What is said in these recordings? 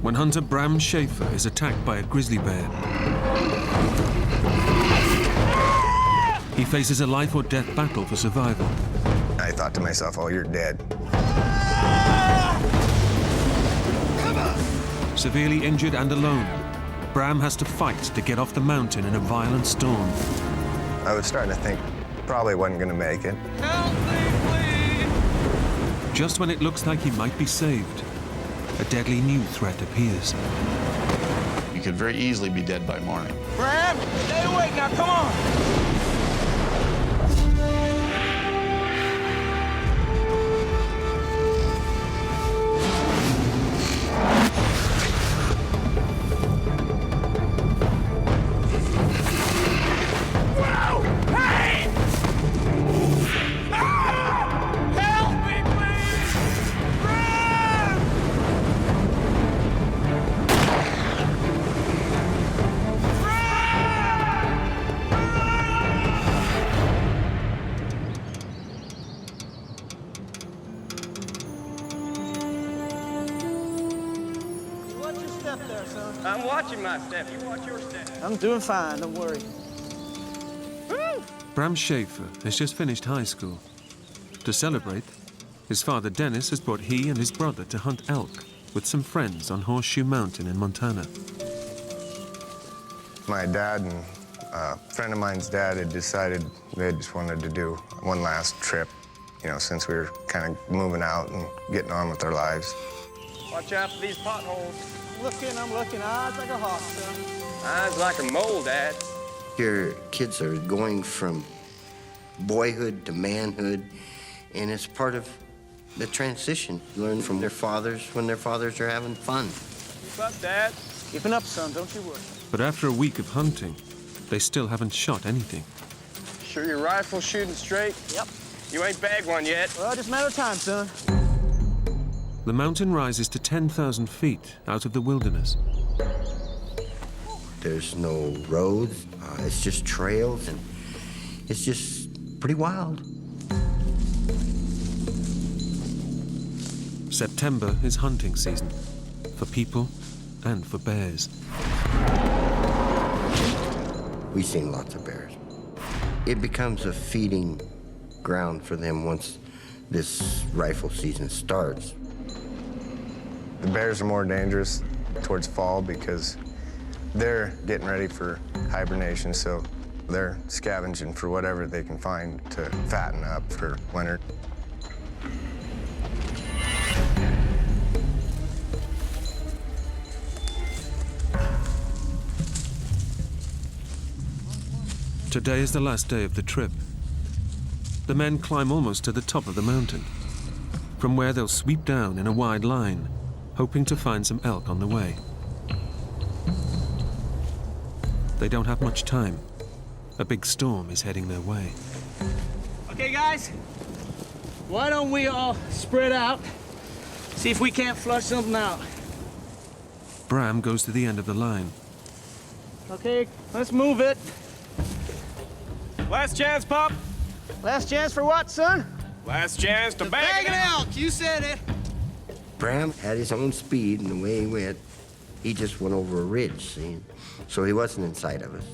when hunter Bram Schaefer is attacked by a grizzly bear. He faces a life-or-death battle for survival. I thought to myself, oh, you're dead. Severely injured and alone, Bram has to fight to get off the mountain in a violent storm. I was starting to think probably wasn't going to make it. Help me, please! Just when it looks like he might be saved, a deadly new threat appears. You could very easily be dead by morning. Bram, stay awake now, come on! I'm watching my step. You watch your step. I'm doing fine, don't worry. Woo! Bram Schaefer has just finished high school. To celebrate, his father Dennis has brought he and his brother to hunt elk with some friends on Horseshoe Mountain in Montana. My dad and a friend of mine's dad had decided they just wanted to do one last trip, you know, since we were kind of moving out and getting on with our lives. Watch out for these potholes. I'm looking. Eyes like a hawk, son. Eyes like a mole, Dad. Your kids are going from boyhood to manhood, and it's part of the transition. You learn from their fathers when their fathers are having fun. Keep up, Dad. Keeping up, son, don't you worry. But after a week of hunting, they still haven't shot anything. Sure your rifle's shooting straight? Yep. You ain't bagged one yet. Well, just a matter of time, son. The mountain rises to 10,000 feet out of the wilderness. There's no roads, it's just trails, and it's just pretty wild. September is hunting season, for people and for bears. We've seen lots of bears. It becomes a feeding ground for them once this rifle season starts. The bears are more dangerous towards fall because they're getting ready for hibernation, so they're scavenging for whatever they can find to fatten up for winter. Today is the last day of the trip. The men climb almost to the top of the mountain, from where they'll sweep down in a wide line, hoping to find some elk on the way. They don't have much time. A big storm is heading their way. Okay, guys, why don't we all spread out, see if we can't flush something out. Bram goes to the end of the line. Okay, let's move it. Last chance, Pop. Last chance for what, son? Last chance to bag an elk. You said it. Bram had his own speed, and the way he went, he just went over a ridge, see? So he wasn't in sight of us.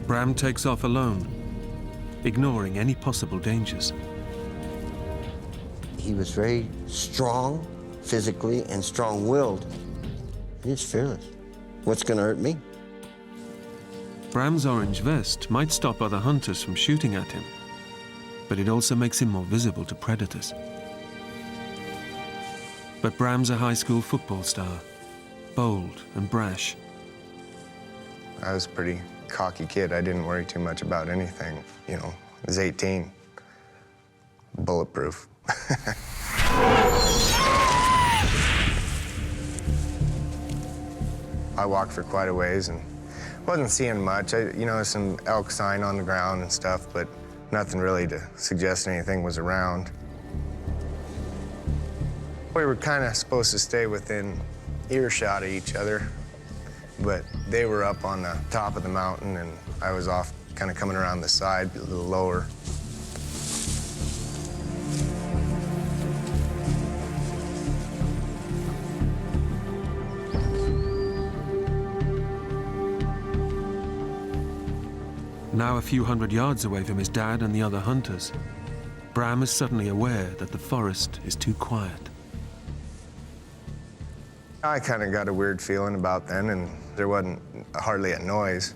Bram takes off alone, ignoring any possible dangers. He was very strong physically and strong-willed. He's fearless. What's gonna hurt me? Bram's orange vest might stop other hunters from shooting at him, but it also makes him more visible to predators. But Bram's a high school football star, bold and brash. I was a pretty cocky kid. I didn't worry too much about anything. You know, I was 18, bulletproof. I walked for quite a ways and wasn't seeing much. You know, there's some elk sign on the ground and stuff, but nothing really to suggest anything was around. We were kind of supposed to stay within earshot of each other, but they were up on the top of the mountain and I was off kind of coming around the side, a little lower. Now a few hundred yards away from his dad and the other hunters, Bram is suddenly aware that the forest is too quiet. I kind of got a weird feeling about then, and there wasn't hardly a noise.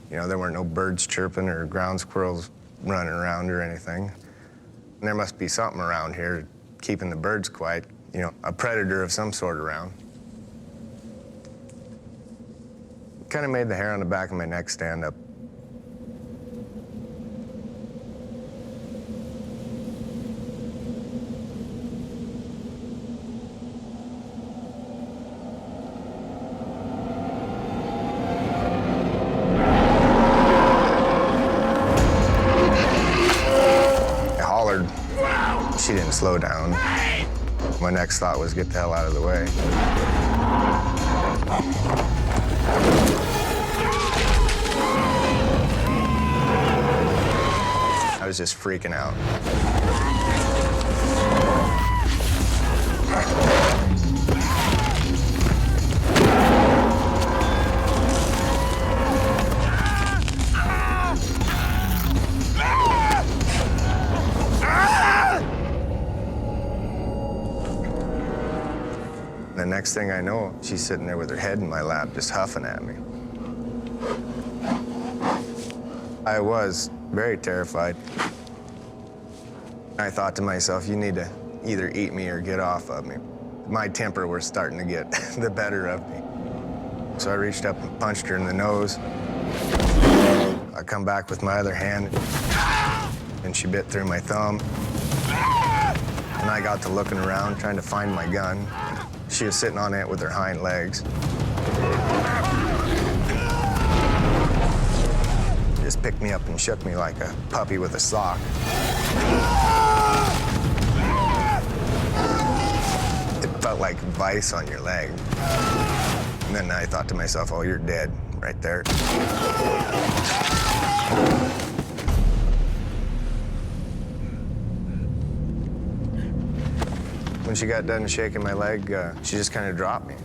You know, there weren't no birds chirping or ground squirrels running around or anything. And there must be something around here keeping the birds quiet, you know, a predator of some sort around. Kind of made the hair on the back of my neck stand up. She didn't slow down. My next thought was get the hell out of the way. I was just freaking out. The next thing I know, she's sitting there with her head in my lap, just huffing at me. I was very terrified. I thought to myself, you need to either eat me or get off of me. My temper was starting to get the better of me. So I reached up and punched her in the nose. I come back with my other hand, and she bit through my thumb. And I got to looking around, trying to find my gun. She was sitting on it with her hind legs. Just picked me up and shook me like a puppy with a sock. It felt like vice on your leg. And then I thought to myself, oh, you're dead right there. When she got done shaking my leg, she just kind of dropped me.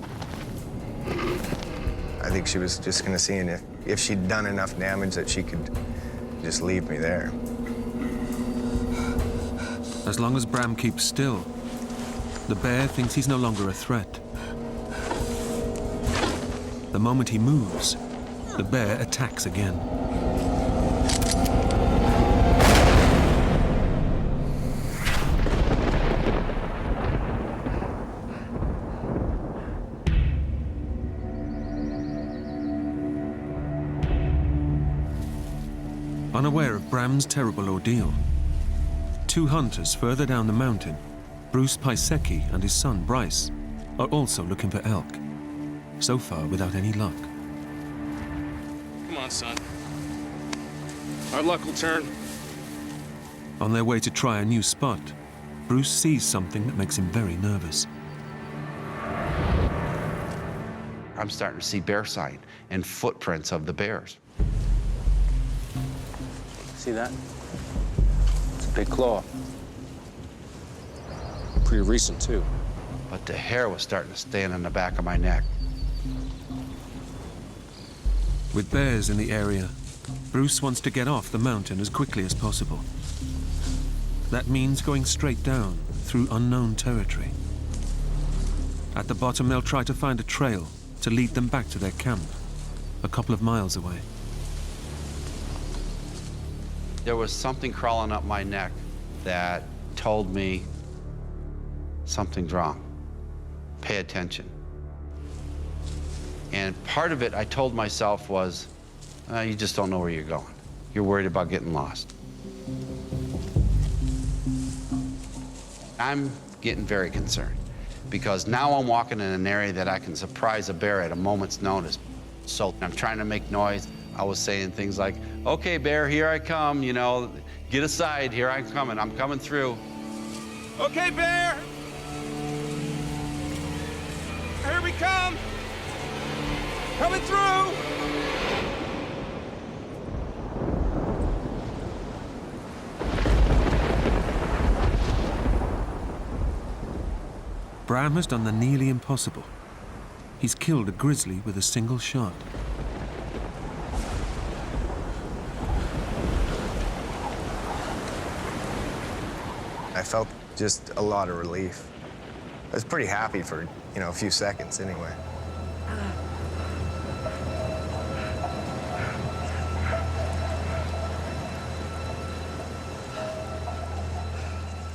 I think she was just gonna see if she'd done enough damage that she could just leave me there. As long as Bram keeps still, the bear thinks he's no longer a threat. The moment he moves, the bear attacks again. Unaware of Bram's terrible ordeal, two hunters further down the mountain, Bruce Pisecki and his son Bryce, are also looking for elk. So far, without any luck. Come on, son. Our luck will turn. On their way to try a new spot, Bruce sees something that makes him very nervous. I'm starting to see bear sign and footprints of the bears. See that? It's a big claw. Pretty recent, too. But the hair was starting to stand on the back of my neck. With bears in the area, Bruce wants to get off the mountain as quickly as possible. That means going straight down through unknown territory. At the bottom, they'll try to find a trail to lead them back to their camp, a couple of miles away. There was something crawling up my neck that told me something's wrong. Pay attention. And part of it I told myself was, you just don't know where you're going. You're worried about getting lost. I'm getting very concerned because now I'm walking in an area that I can surprise a bear at a moment's notice. So I'm trying to make noise. I was saying things like, okay, bear, here I come, you know, get aside, here I'm coming through. Okay, bear! Here we come! Coming through! Bram has done the nearly impossible. He's killed a grizzly with a single shot. I felt just a lot of relief. I was pretty happy for, a few seconds anyway.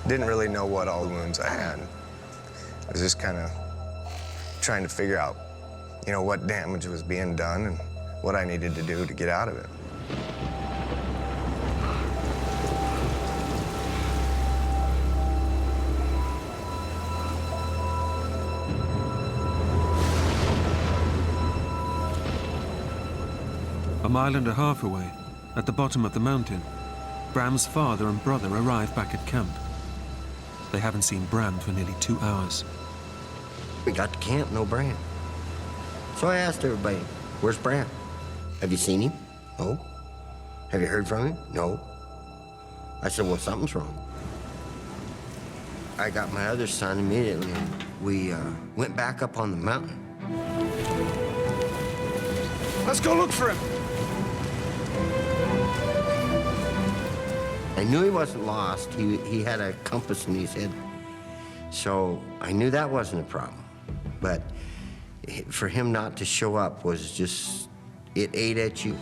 Didn't really know what all the wounds I had. I was just kind of trying to figure out, what damage was being done and what I needed to do to get out of it. A mile and a half away, at the bottom of the mountain, Bram's father and brother arrive back at camp. They haven't seen Bram for nearly 2 hours. We got to camp, no Bram. So I asked everybody, where's Bram? Have you seen him? No. Have you heard from him? No. I said, well, something's wrong. I got my other son immediately, and we went back up on the mountain. Let's go look for him. I knew he wasn't lost. He had a compass in his head. So I knew that wasn't a problem. But for him not to show up was just, it ate at you.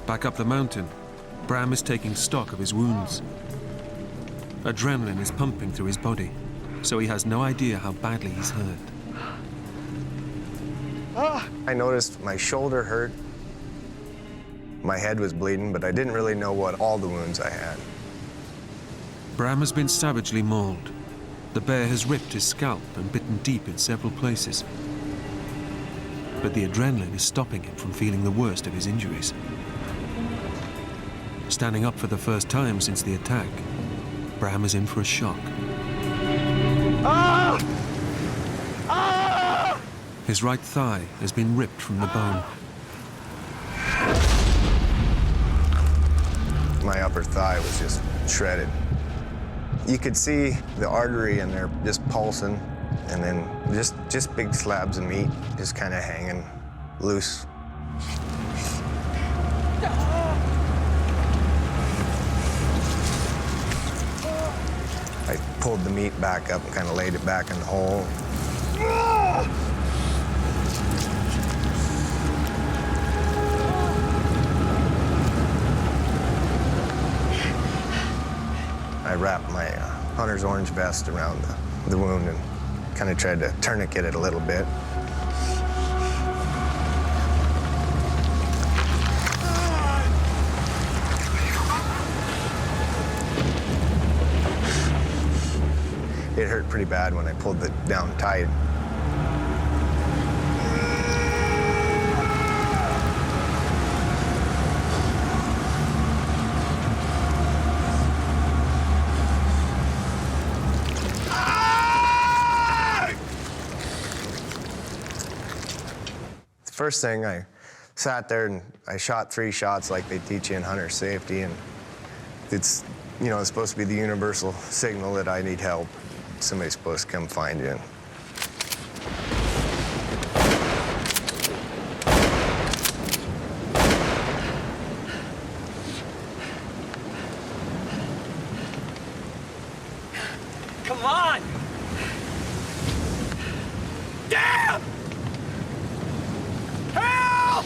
Back up the mountain, Bram is taking stock of his wounds. Adrenaline is pumping through his body, so he has no idea how badly he's hurt. I noticed my shoulder hurt. My head was bleeding, but I didn't really know what all the wounds I had. Bram has been savagely mauled. The bear has ripped his scalp and bitten deep in several places. But the adrenaline is stopping him from feeling the worst of his injuries. Standing up for the first time since the attack, Bram is in for a shock. His right thigh has been ripped from the bone. My upper thigh was just shredded. You could see the artery in there just pulsing, and then just big slabs of meat just kind of hanging loose. I pulled the meat back up and kind of laid it back in the hole. I wrapped my hunter's orange vest around the wound and kind of tried to tourniquet it a little bit. It hurt pretty bad when I pulled it down tight. First thing, I sat there and I shot 3 shots like they teach you in hunter safety, and it's, it's supposed to be the universal signal that I need help. Somebody's supposed to come find you. Come on! Damn! Help!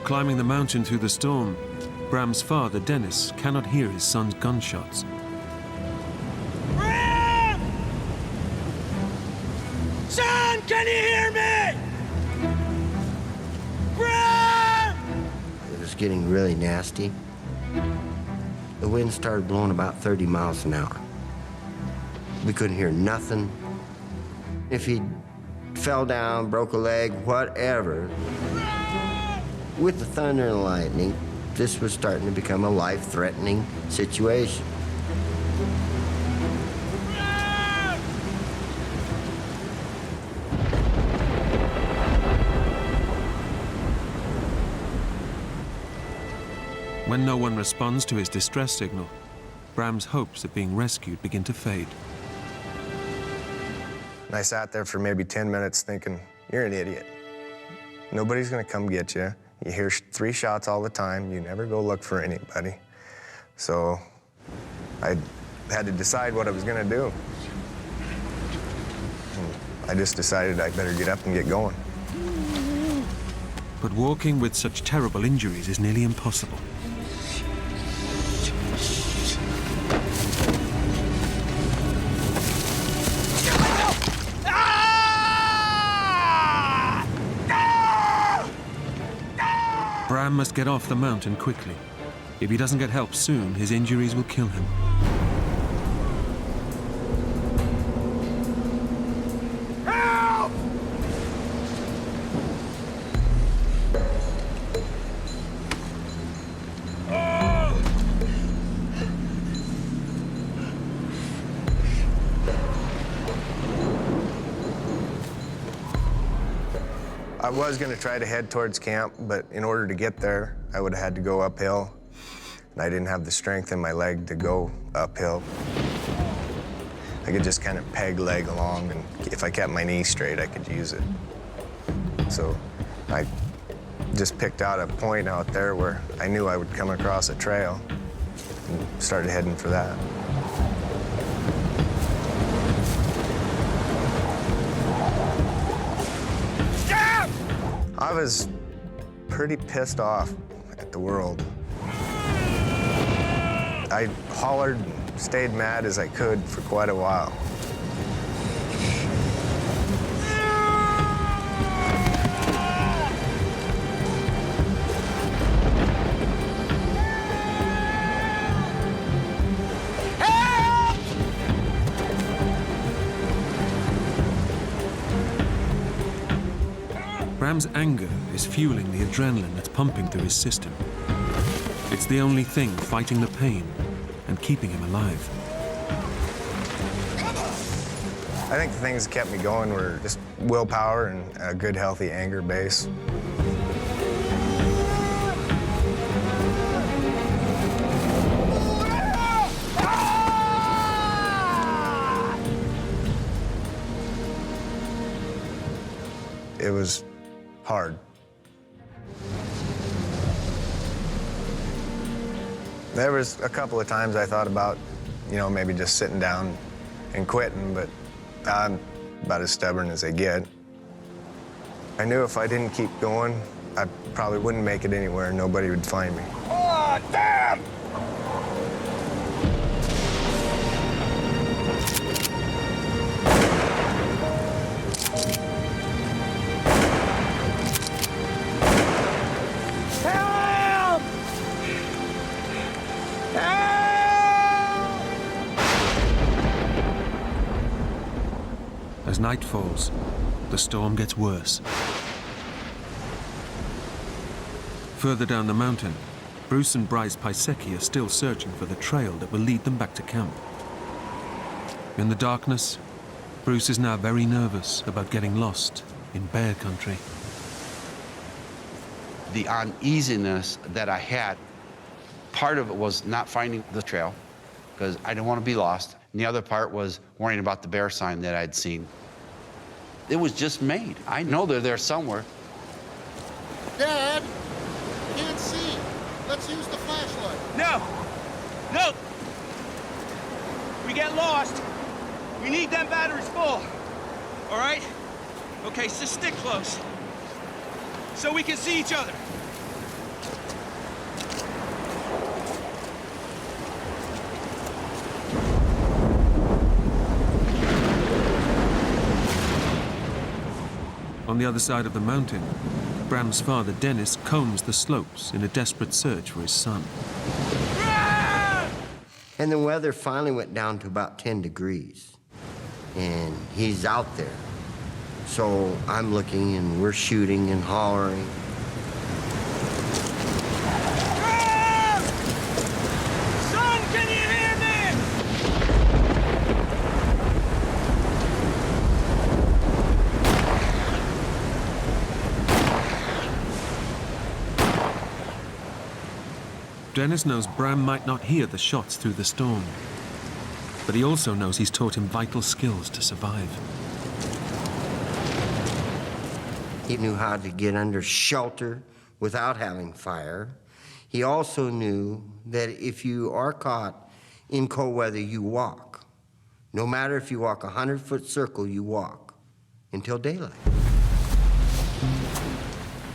Climbing the mountain through the storm, Bram's father, Dennis, cannot hear his son's gunshots. Bram! Son, can you hear me? Bram! It was getting really nasty. The wind started blowing about 30 miles an hour. We couldn't hear nothing. If he fell down, broke a leg, whatever, with the thunder and lightning, this was starting to become a life-threatening situation. When no one responds to his distress signal, Bram's hopes of being rescued begin to fade. And I sat there for maybe 10 minutes thinking, you're an idiot. Nobody's gonna come get you. You hear 3 shots all the time. You never go look for anybody. So I had to decide what I was gonna do. And I just decided I better get up and get going. But walking with such terrible injuries is nearly impossible. Bram must get off the mountain quickly. If he doesn't get help soon, his injuries will kill him. Help! I was gonna try to head towards camp, but in order to get there, I would have had to go uphill. And I didn't have the strength in my leg to go uphill. I could just kind of peg leg along, and if I kept my knee straight, I could use it. So I just picked out a point out there where I knew I would come across a trail and started heading for that. I was pretty pissed off at the world. I hollered and stayed mad as I could for quite a while. Bram's anger is fueling the adrenaline that's pumping through his system. It's the only thing fighting the pain and keeping him alive. I think the things that kept me going were just willpower and a good, healthy anger base. It was hard. There was a couple of times I thought about, maybe just sitting down and quitting, but I'm about as stubborn as they get. I knew if I didn't keep going, I probably wouldn't make it anywhere and nobody would find me. Oh, damn! As night falls, the storm gets worse. Further down the mountain, Bruce and Bryce Pisecki are still searching for the trail that will lead them back to camp. In the darkness, Bruce is now very nervous about getting lost in bear country. The uneasiness that I had, part of it was not finding the trail, because I didn't want to be lost. And the other part was worrying about the bear sign that I'd seen. It was just made. I know they're there somewhere. Dad, can't see. Let's use the flashlight. No! No! We get lost. We need them batteries full. All right? Okay, so stick close. So we can see each other. On the other side of the mountain, Bram's father, Dennis, combs the slopes in a desperate search for his son. And the weather finally went down to about 10 degrees. And he's out there. So I'm looking and we're shooting and hollering. Son, can you hear me? Dennis knows Bram might not hear the shots through the storm, but he also knows he's taught him vital skills to survive. He knew how to get under shelter without having fire. He also knew that if you are caught in cold weather, you walk. No matter if you walk a 100-foot circle, you walk until daylight.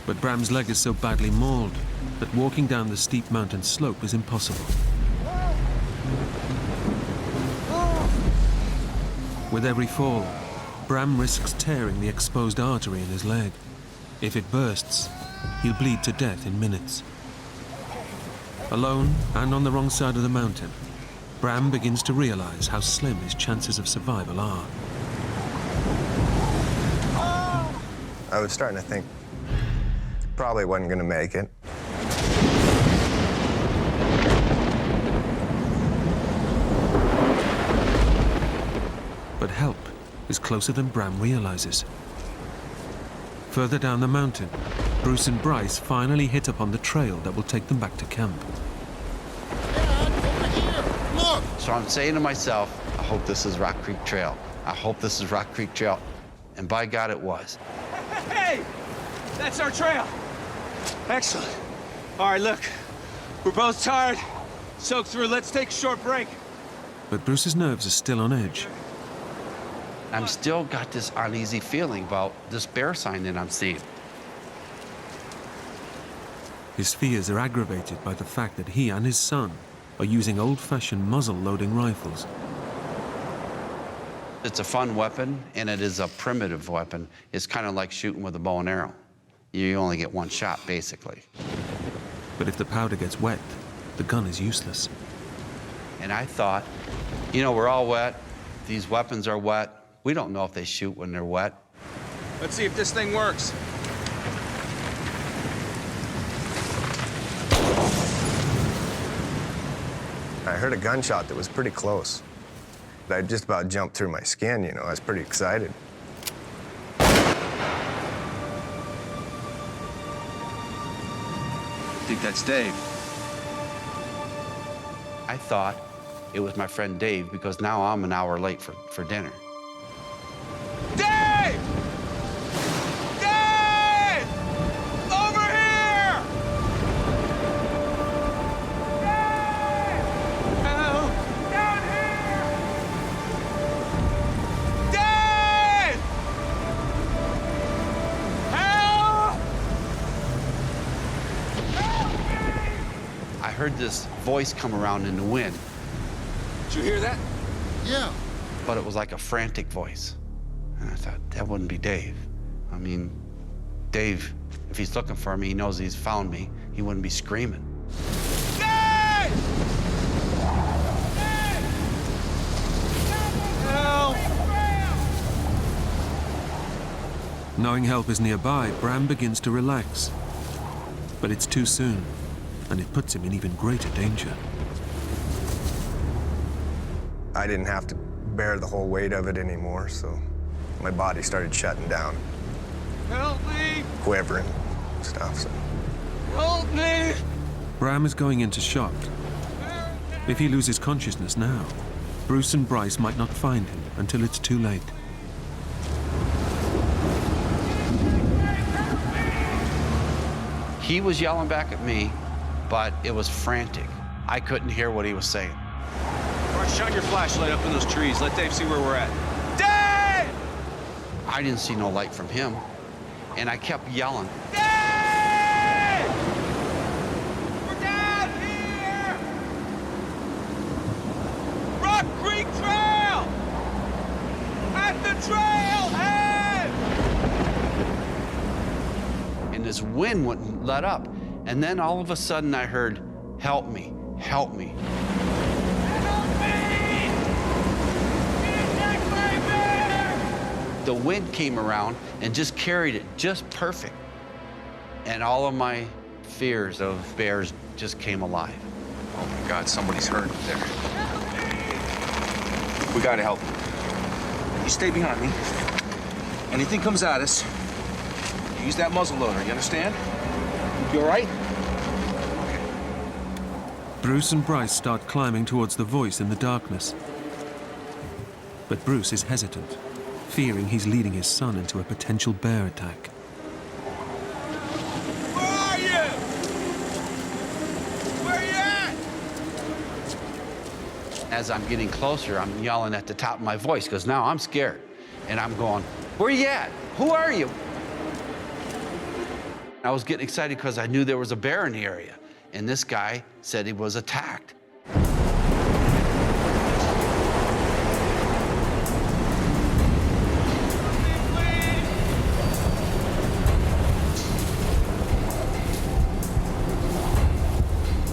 But Bram's leg is so badly mauled that walking down the steep mountain slope is impossible. With every fall, Bram risks tearing the exposed artery in his leg. If it bursts, he'll bleed to death in minutes. Alone and on the wrong side of the mountain, Bram begins to realize how slim his chances of survival are. I was starting to think probably wasn't going to make it. But help is closer than Bram realizes. Further down the mountain, Bruce and Bryce finally hit upon the trail that will take them back to camp. Dad, over here! Look! So I'm saying to myself, I hope this is Rock Creek Trail. I hope this is Rock Creek Trail. And by God, it was. Hey! That's our trail. Excellent. All right, look. We're both tired. Soaked through. Let's take a short break. But Bruce's nerves are still on edge. I'm still got this uneasy feeling about this bear sign that I'm seeing. His fears are aggravated by the fact that he and his son are using old-fashioned muzzle-loading rifles. It's a fun weapon, and it is a primitive weapon. It's kind of like shooting with a bow and arrow. You only get one shot, basically. But if the powder gets wet, the gun is useless. And I thought, you know, we're all wet. These weapons are wet. We don't know if they shoot when they're wet. Let's see if this thing works. I heard a gunshot that was pretty close. I just about jumped through my skin, you know. I was pretty excited. I think that's Dave. I thought it was my friend Dave because now I'm an hour late for dinner. Dave! Dave! Over here! Dave! Help! Down here! Dave! Help! Help me! I heard this voice come around in the wind, Did you hear that? Yeah. but it was like a frantic voice. And I thought, that wouldn't be Dave. I mean, Dave, if he's looking for me, he knows he's found me. He wouldn't be screaming. Dave! Dave! Help! Knowing help is nearby, Bram begins to relax. But it's too soon, and it puts him in even greater danger. I didn't have to bear the whole weight of it anymore, so my body started shutting down, Help me! quivering, stuff. So Help me! Bram is going into shock. If he loses consciousness now, Bruce and Bryce might not find him until it's too late. He was yelling back at me, but it was frantic. I couldn't hear what he was saying. All right, shine your flashlight up in those trees. Let Dave see where we're at. Dave! I didn't see no light from him, and I kept yelling. Dave! We're down here! Rock Creek Trail! At the trailhead! And this wind wouldn't let up. And then all of a sudden I heard, help me, help me. Help me! Get my bear! The wind came around and just carried it just perfect. And all of my fears of bears just came alive. Oh my God, somebody's hurt there. We gotta help. You stay behind me. Anything comes at us, use that muzzle loader, you understand? You all right? Bruce and Bryce start climbing towards the voice in the darkness. But Bruce is hesitant, fearing he's leading his son into a potential bear attack. Where are you? Where are you at? As I'm getting closer, I'm yelling at the top of my voice because now I'm scared. And I'm going, where you at? Who are you? I was getting excited because I knew there was a bear in the area. And this guy said he was attacked.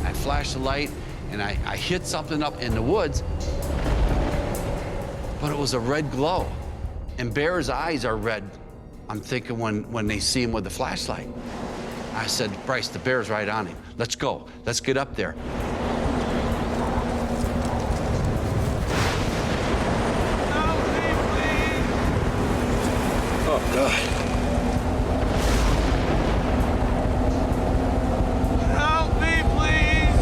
I flashed the light and I hit something up in the woods, but it was a red glow. And bears' eyes are red, I'm thinking, when they see him with the flashlight. I said, Bryce, the bear's right on him. Let's go. Let's get up there. Help me, please. Oh, God. Help me, please.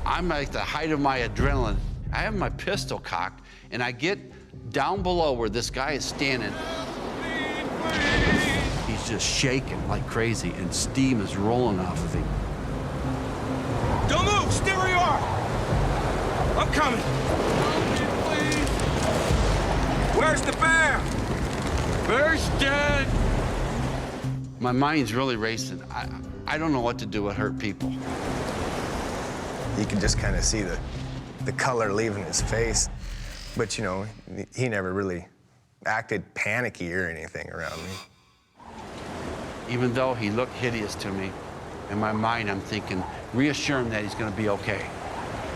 I'm at the height of my adrenaline. I have my pistol cocked, and I get down below where this guy is standing. He's just shaking like crazy, and steam is rolling off of him. Don't move. Stay where you are. I'm coming. Help me, please. Where's the bear? Bear's dead. My mind's really racing. I don't know what to do with hurt people. You can just kind of see the color leaving his face. But, you know, he never really acted panicky or anything around me. Even though he looked hideous to me, in my mind I'm thinking, reassure him that he's gonna be okay.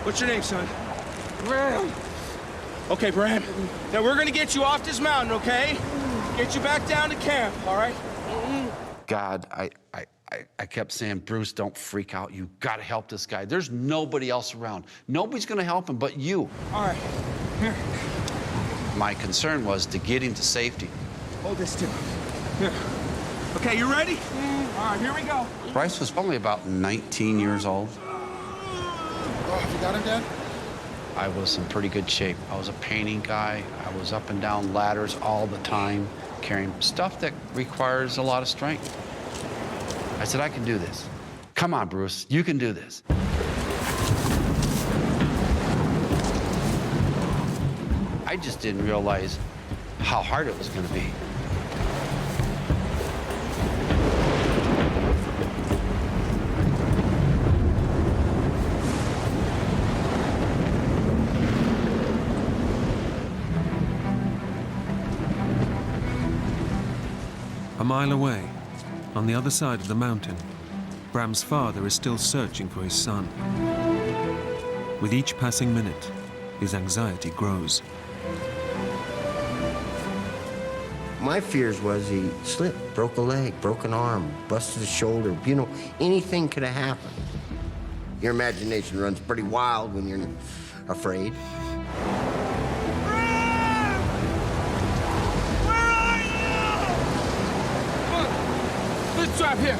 What's your name, son? Bram. Okay, Bram. Now we're gonna get you off this mountain, okay? Get you back down to camp, all right? God, I kept saying, Bruce, don't freak out. You gotta help this guy. There's nobody else around. Nobody's gonna help him but you. All right. Here. My concern was to get him to safety. Hold this too. Here. Okay, you ready? All right, here we go. Bryce was only about 19 years old. Oh, have you got him, Dad? I was in pretty good shape. I was a painting guy. I was up and down ladders all the time, carrying stuff that requires a lot of strength. I said, I can do this. Come on, Bruce, you can do this. I just didn't realize how hard it was gonna be. A mile away, on the other side of the mountain, Bram's father is still searching for his son. With each passing minute, his anxiety grows. My fears was he slipped, broke a leg, broke an arm, busted a shoulder. You know, anything could have happened. Your imagination runs pretty wild when you're afraid. Let's drive here.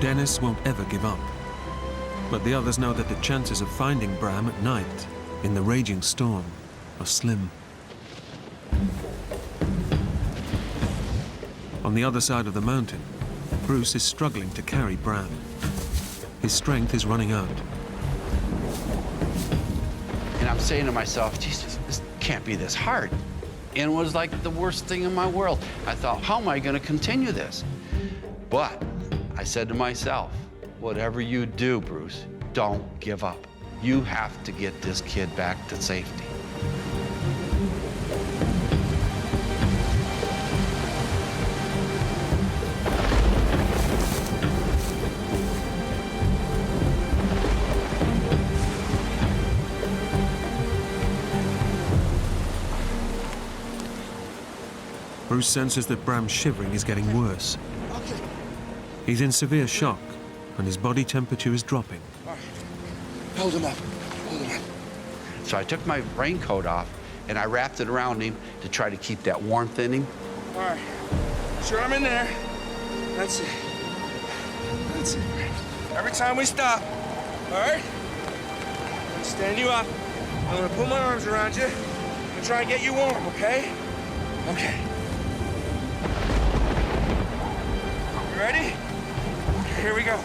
Dennis won't ever give up. But the others know that the chances of finding Bram at night, in the raging storm, are slim. On the other side of the mountain, Bruce is struggling to carry Bram. His strength is running out. And I'm saying to myself, Jesus, this can't be this hard. And it was like the worst thing in my world. I thought, how am I gonna continue this? But I said to myself, whatever you do, Bruce, don't give up. You have to get this kid back to safety. Bruce senses that Bram's shivering is getting worse. Okay. He's in severe shock, and his body temperature is dropping. All right. Hold him up. Hold him up. So I took my raincoat off and I wrapped it around him to try to keep that warmth in him. All right. Sure, I'm in there. That's it. That's it. Every time we stop, all right? I'm gonna stand you up. I'm gonna put my arms around you. I'm gonna try and get you warm, okay? Okay. You ready? Here we go.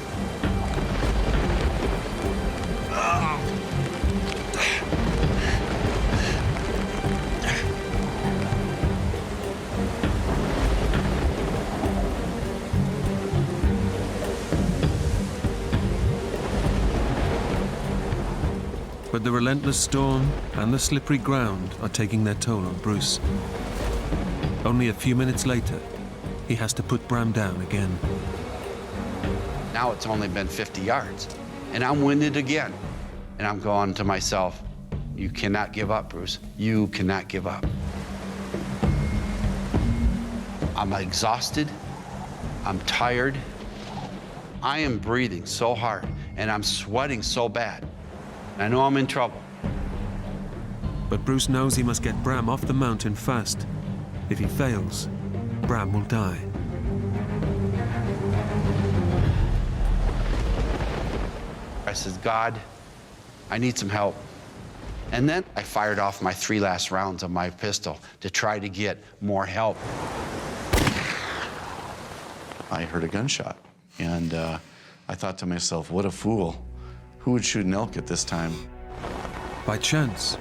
But the relentless storm and the slippery ground are taking their toll on Bruce. Only a few minutes later, he has to put Bram down again. Now it's only been 50 yards, and I'm winded again. And I'm going to myself, you cannot give up, Bruce. You cannot give up. I'm exhausted. I'm tired. I am breathing so hard, and I'm sweating so bad. I know I'm in trouble. But Bruce knows he must get Bram off the mountain fast. If he fails, Bram will die. I said, God, I need some help. And then I fired off my 3 last rounds of my pistol to try to get more help. I heard a gunshot, and I thought to myself, what a fool. Who would shoot an elk at this time? By chance,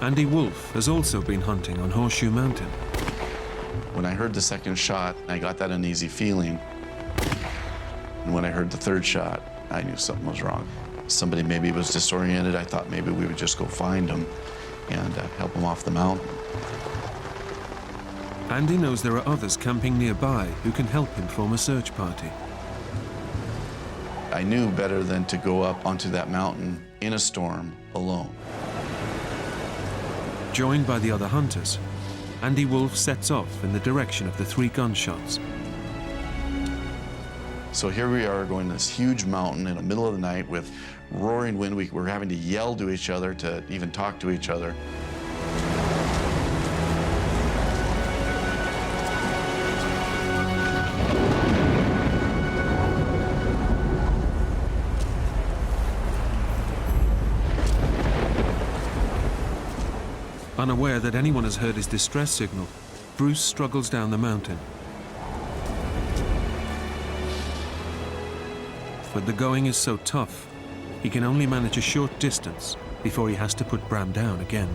Andy Wolf has also been hunting on Horseshoe Mountain. When I heard the second shot, I got that uneasy feeling. And when I heard the third shot, I knew something was wrong. Somebody maybe was disoriented. I thought maybe we would just go find him and help him off the mountain. Andy knows there are others camping nearby who can help him form a search party. I knew better than to go up onto that mountain in a storm alone. Joined by the other hunters, Andy Wolf sets off in the direction of the 3 gunshots. So here we are going this huge mountain in the middle of the night with roaring wind. We're having to yell to each other to even talk to each other. Unaware that anyone has heard his distress signal, Bruce struggles down the mountain. But the going is so tough, he can only manage a short distance before he has to put Bram down again.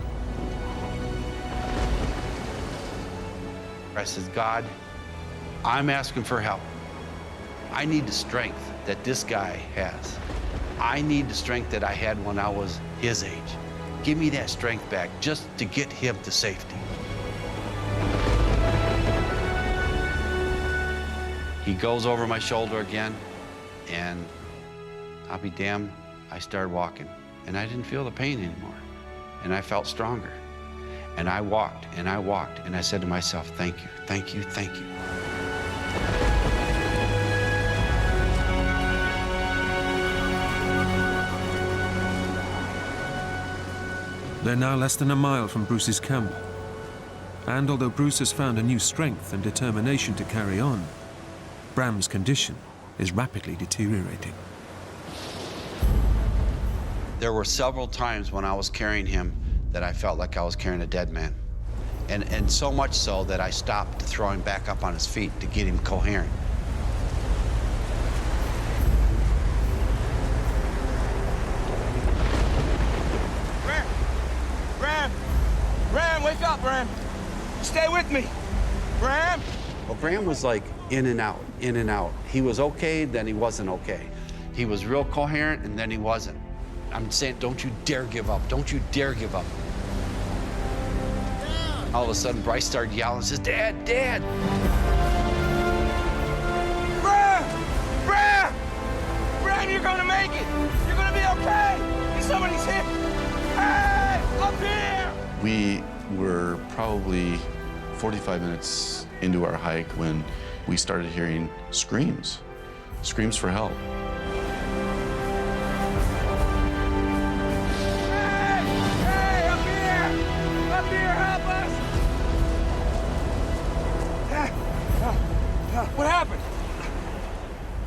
I said, God, I'm asking for help. I need the strength that this guy has. I need the strength that I had when I was his age. Give me that strength back just to get him to safety. He goes over my shoulder again, and I'll be damned, I started walking. And I didn't feel the pain anymore. And I felt stronger. And I walked, and I walked, and I said to myself, thank you, thank you, thank you. They're now less than a mile from Bruce's camp. And although Bruce has found a new strength and determination to carry on, Bram's condition is rapidly deteriorating. There were several times when I was carrying him that I felt like I was carrying a dead man. And so much so that I stopped to throw him back up on his feet to get him coherent. Bram, wake up, Bram. Stay with me. Bram? Well, Bram was like in and out, in and out. He was okay, then he wasn't okay. He was real coherent, and then he wasn't. I'm saying, don't you dare give up. Don't you dare give up. All of a sudden, Bryce started yelling and says, Dad, Dad! Bram! Bram! Bram, you're gonna make it! You're gonna be okay! Somebody's hit! Hey! Up here! We were probably 45 minutes into our hike when we started hearing screams for help. Hey, up here! Up here, help us! What happened?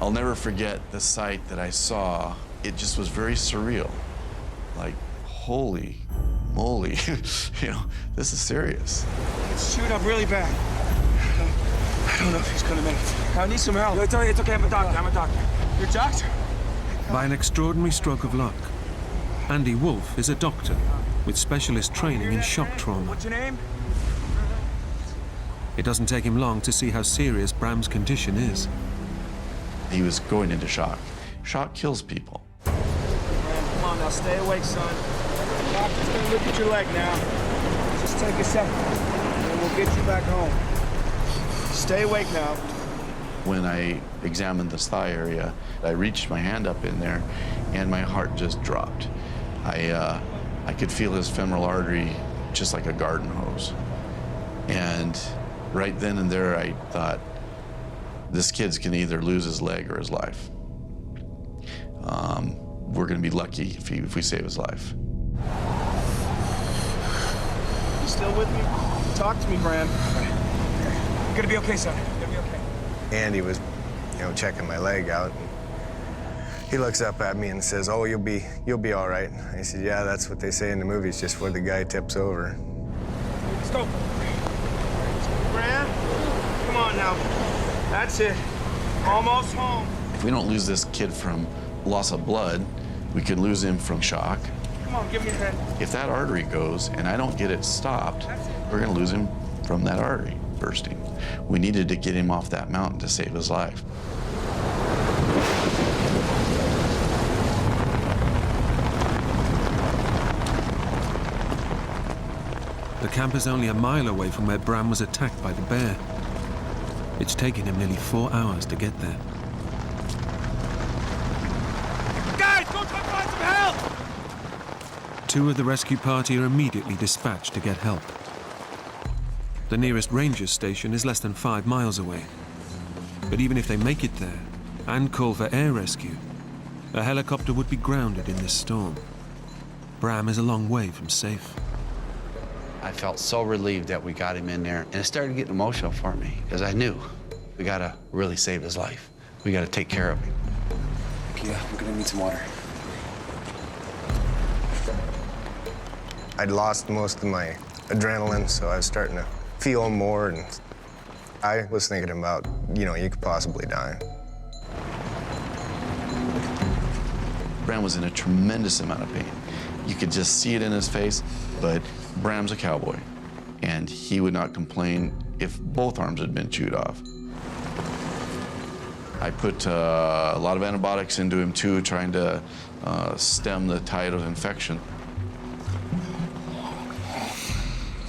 I'll never forget the sight that I saw. It just was very surreal. Like, holy moly, you know, this is serious. It's chewed up really bad. I don't know if he's gonna make it. I need some help. It's okay, I'm a doctor. You're a doctor? By an extraordinary stroke of luck, Andy Wolf is a doctor with specialist training in shock trauma. What's your name? It doesn't take him long to see how serious Bram's condition is. He was going into shock. Shock kills people. Come on now, stay awake, son. The doctor's gonna look at your leg now. Just take a second, and we'll get you back home. Stay awake now. When I examined this thigh area, I reached my hand up in there, and my heart just dropped. I could feel his femoral artery just like a garden hose. And right then and there, I thought, this kid's can either lose his leg or his life. We're gonna be lucky if we save his life. You still with me? Talk to me, Bram. You're gonna be okay, son. You're gonna be okay. Andy was, checking my leg out. And he looks up at me and says, "Oh, you'll be all right." I said, "Yeah, that's what they say in the movies, just where the guy tips over." Let's go. Bram, come on now. That's it. Almost home. If we don't lose this kid from loss of blood, we could lose him from shock. Come on, give me your hand. If that artery goes and I don't get it stopped, we're gonna lose him from that artery bursting. We needed to get him off that mountain to save his life. The camp is only a mile away from where Bram was attacked by the bear. It's taken him nearly 4 hours to get there. Guys, go try to find some help! 2 of the rescue party are immediately dispatched to get help. The nearest ranger station is less than 5 miles away. But even if they make it there and call for air rescue, a helicopter would be grounded in this storm. Bram is a long way from safe. I felt so relieved that we got him in there, and it started getting emotional for me, because I knew we gotta really save his life. We gotta take care of him. Yeah, we're gonna need some water. I'd lost most of my adrenaline, so I was starting to feel more, and I was thinking about, you could possibly die. Bram was in a tremendous amount of pain. You could just see it in his face, but Bram's a cowboy, and he would not complain if both arms had been chewed off. I put a lot of antibiotics into him too, trying to stem the tide of infection.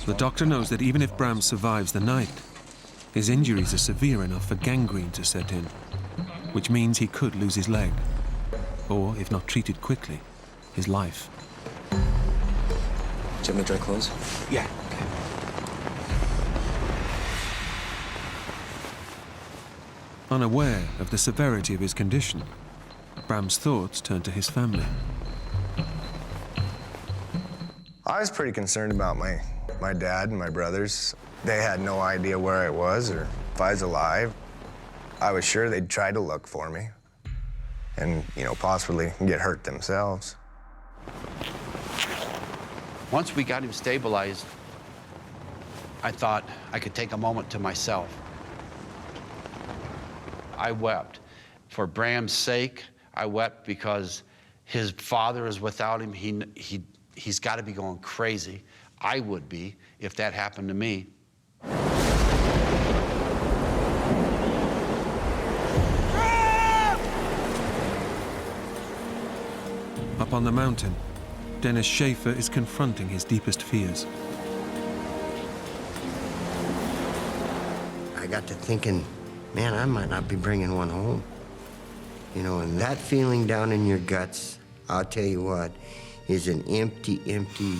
The doctor knows that even if Bram survives the night, his injuries are severe enough for gangrene to set in, which means he could lose his leg, or, if not treated quickly, his life. Do you have any dry clothes? Yeah. Unaware of the severity of his condition, Bram's thoughts turn to his family. I was pretty concerned about my dad and my brothers. They had no idea where I was or if I was alive. I was sure they'd try to look for me and, possibly get hurt themselves. Once we got him stabilized, I thought I could take a moment to myself. I wept. For Bram's sake, I wept because his father is without him. He's got to be going crazy. I would be if that happened to me. Up on the mountain, Dennis Schaefer is confronting his deepest fears. I got to thinking, man, I might not be bringing one home. And that feeling down in your guts, I'll tell you what, is an empty, empty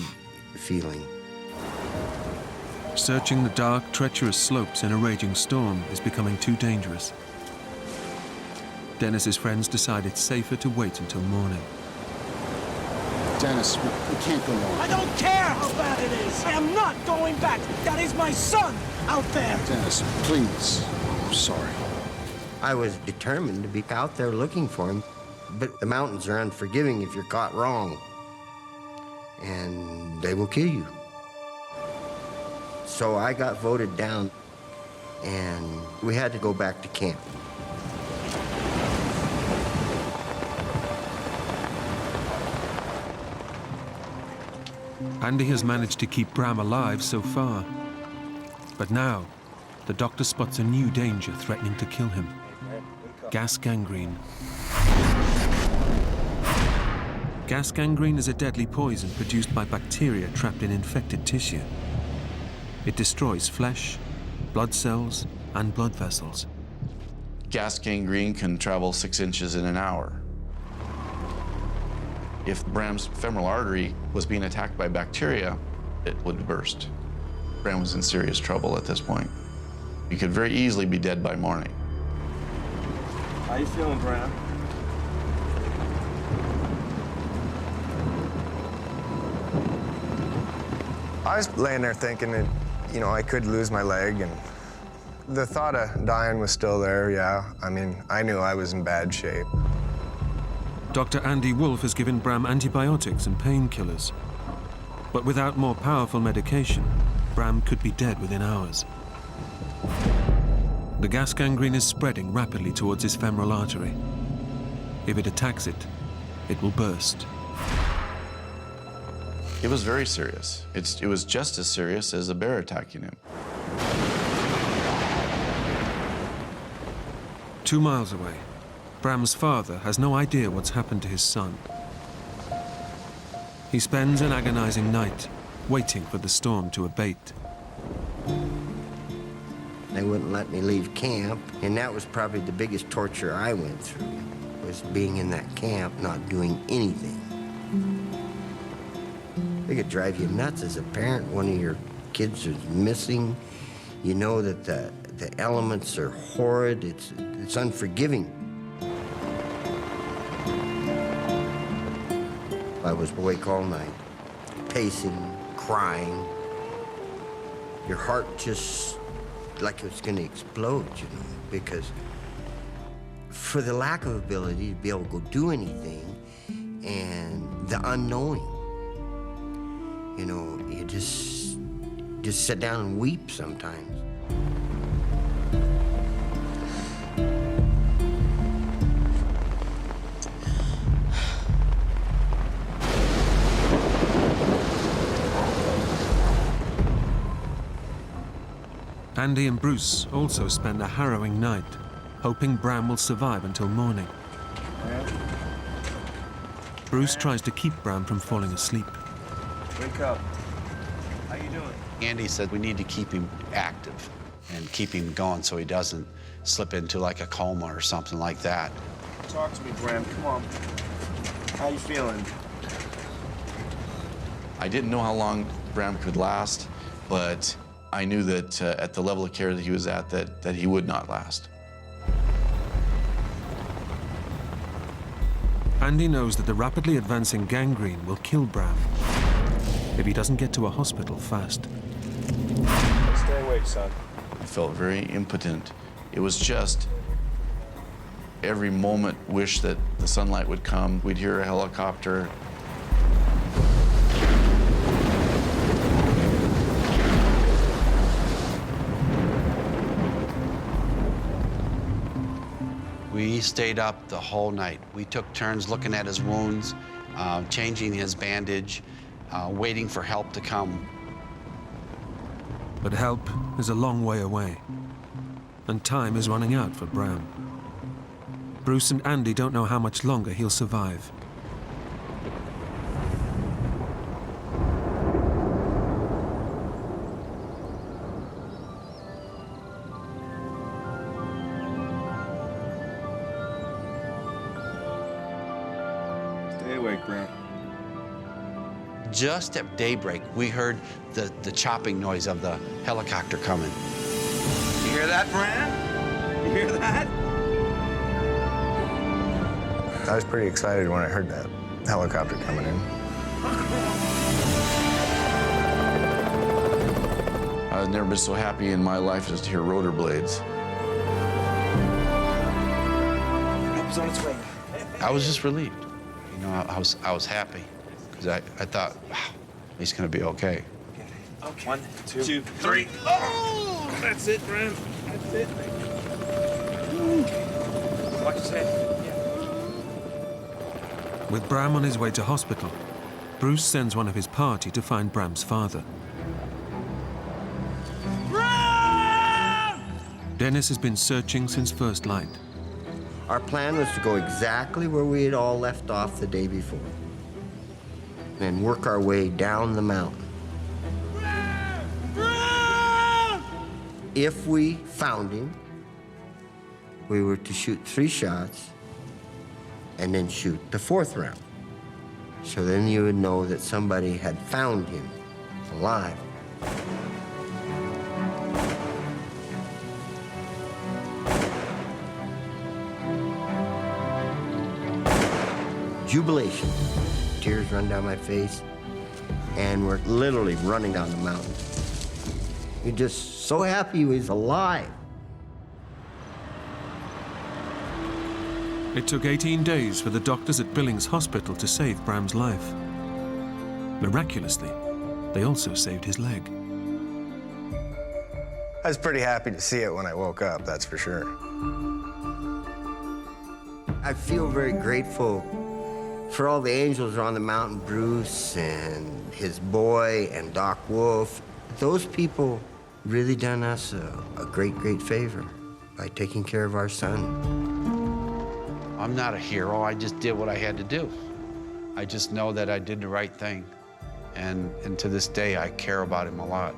feeling. Searching the dark, treacherous slopes in a raging storm is becoming too dangerous. Dennis's friends decide it's safer to wait until morning. Dennis, we can't go on. I don't care how bad it is. I am not going back. That is my son out there. Dennis, please. I'm sorry. I was determined to be out there looking for him, but the mountains are unforgiving if you're caught wrong, and they will kill you. So I got voted down, and we had to go back to camp. Andy has managed to keep Bram alive so far. But now, the doctor spots a new danger threatening to kill him. Gas gangrene. Gas gangrene is a deadly poison produced by bacteria trapped in infected tissue. It destroys flesh, blood cells, and blood vessels. Gas gangrene can travel 6 inches in an hour. If Bram's femoral artery was being attacked by bacteria, it would burst. Bram was in serious trouble at this point. He could very easily be dead by morning. How you feeling, Bram? I was laying there thinking that, you know, I could lose my leg, and the thought of dying was still there, yeah. I mean, I knew I was in bad shape. Dr. Andy Wolf has given Bram antibiotics and painkillers. But without more powerful medication, Bram could be dead within hours. The gas gangrene is spreading rapidly towards his femoral artery. If it attacks it, it will burst. It was very serious. It was just as serious as a bear attacking him. 2 miles away, Bram's father has no idea what's happened to his son. He spends an agonizing night waiting for the storm to abate. They wouldn't let me leave camp, and that was probably the biggest torture I went through, was being in that camp, not doing anything. It could drive you nuts as a parent. One of your kids is missing. You know that the elements are horrid. It's unforgiving. I was awake all night, pacing, crying. Your heart just like it was going to explode, you know, because for the lack of ability to be able to go do anything and the unknowing, you know, you just sit down and weep sometimes. Andy and Bruce also spend a harrowing night, hoping Bram will survive until morning. Bruce tries to keep Bram from falling asleep. Wake up. How you doing? Andy said we need to keep him active and keep him going so he doesn't slip into like a coma or something like that. Talk to me, Bram. Come on. How you feeling? I didn't know how long Bram could last, but I knew that at the level of care that he was at, that he would not last. Andy knows that the rapidly advancing gangrene will kill Bram if he doesn't get to a hospital fast. Stay awake, son. I felt very impotent. It was just every moment wish that the sunlight would come. We'd hear a helicopter. We stayed up the whole night. We took turns looking at his wounds, changing his bandage, waiting for help to come. But help is a long way away, and time is running out for Bram. Bruce and Andy don't know how much longer he'll survive. Stay awake, Bram. Just at daybreak, we heard the chopping noise of the helicopter coming. You hear that, Bram? You hear that? I was pretty excited when I heard that helicopter coming in. I've never been so happy in my life as to hear rotor blades. on its way. I was just relieved. You know, I was happy because I thought, wow, he's going to be okay. Okay. 1, 2, 3. Oh! That's it, Bram. That's it. Watch his head. Yeah. With Bram on his way to hospital, Bruce sends one of his party to find Bram's father. Bram! Dennis has been searching since first light. Our plan was to go exactly where we had all left off the day before, and work our way down the mountain. Bram! If we found him, we were to shoot 3 shots and then shoot the 4th round. So then you would know that somebody had found him alive. Jubilation. Tears run down my face, and we're literally running down the mountain. You're just so happy he was alive. It took 18 days for the doctors at Billings Hospital to save Bram's life. Miraculously, they also saved his leg. I was pretty happy to see it when I woke up, that's for sure. I feel very grateful for all the angels around the mountain, Bruce and his boy and Doc Wolf. Those people really done us a great, great favor by taking care of our son. I'm not a hero. I just did what I had to do. I just know that I did the right thing. And to this day, I care about him a lot,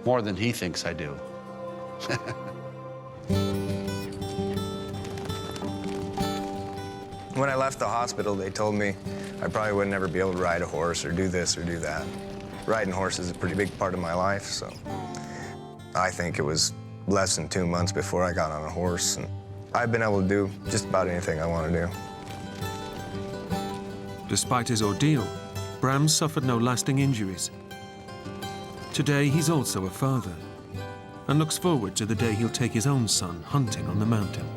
more than he thinks I do. When I left the hospital, they told me I probably would never be able to ride a horse or do this or do that. Riding horses is a pretty big part of my life, so I think it was less than 2 months before I got on a horse, and I've been able to do just about anything I want to do. Despite his ordeal, Bram suffered no lasting injuries. Today, he's also a father and looks forward to the day he'll take his own son hunting on the mountain.